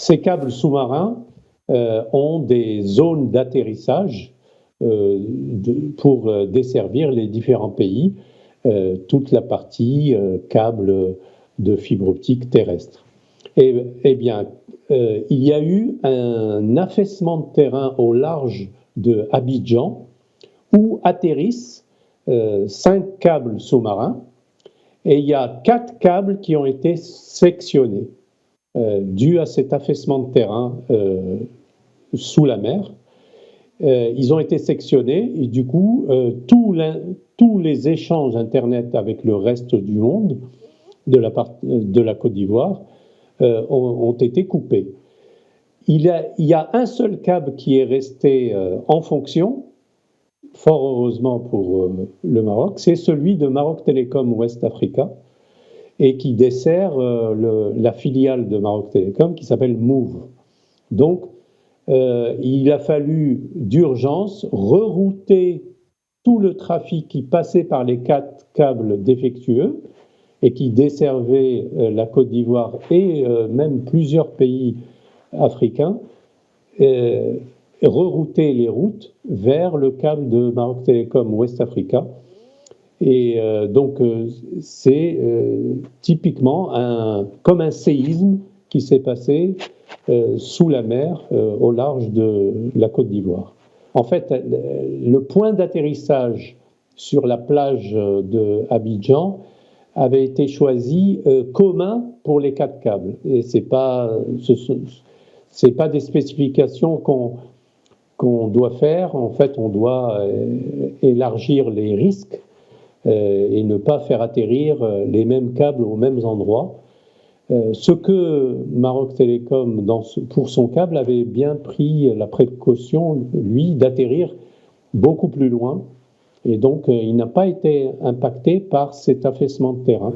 Ces câbles sous-marins ont des zones d'atterrissage pour desservir les différents pays, toute la partie câble de fibre optique terrestre. Eh bien, il y a eu un affaissement de terrain au large de Abidjan où atterrissent 5 câbles sous-marins et il y a 4 câbles qui ont été sectionnés dû à cet affaissement de terrain sous la mer. Ils ont été sectionnés et du coup, tous les échanges Internet avec le reste du monde de la Côte d'Ivoire ont été coupés. Il y a un seul câble qui est resté en fonction, fort heureusement pour le Maroc, c'est celui de Maroc Télécom West Africa et qui dessert la filiale de Maroc Télécom qui s'appelle Move. Donc, il a fallu d'urgence rerouter tout le trafic qui passait par les 4 câbles défectueux et qui desservaient la Côte d'Ivoire et même plusieurs pays africains, rerouter les routes vers le câble de Maroc Télécom West Africa. Et donc, c'est typiquement comme un séisme qui s'est passé sous la mer, au large de la Côte d'Ivoire. En fait, le point d'atterrissage sur la plage de Abidjan avait été choisi commun pour les 4 câbles. Et c'est pas des spécifications qu'on doit faire. En fait, on doit élargir les risques et ne pas faire atterrir les mêmes câbles aux mêmes endroits. Ce que Maroc Télécom, pour son câble, avait bien pris la précaution, lui, d'atterrir beaucoup plus loin. Et donc, il n'a pas été impacté par cet affaissement de terrain.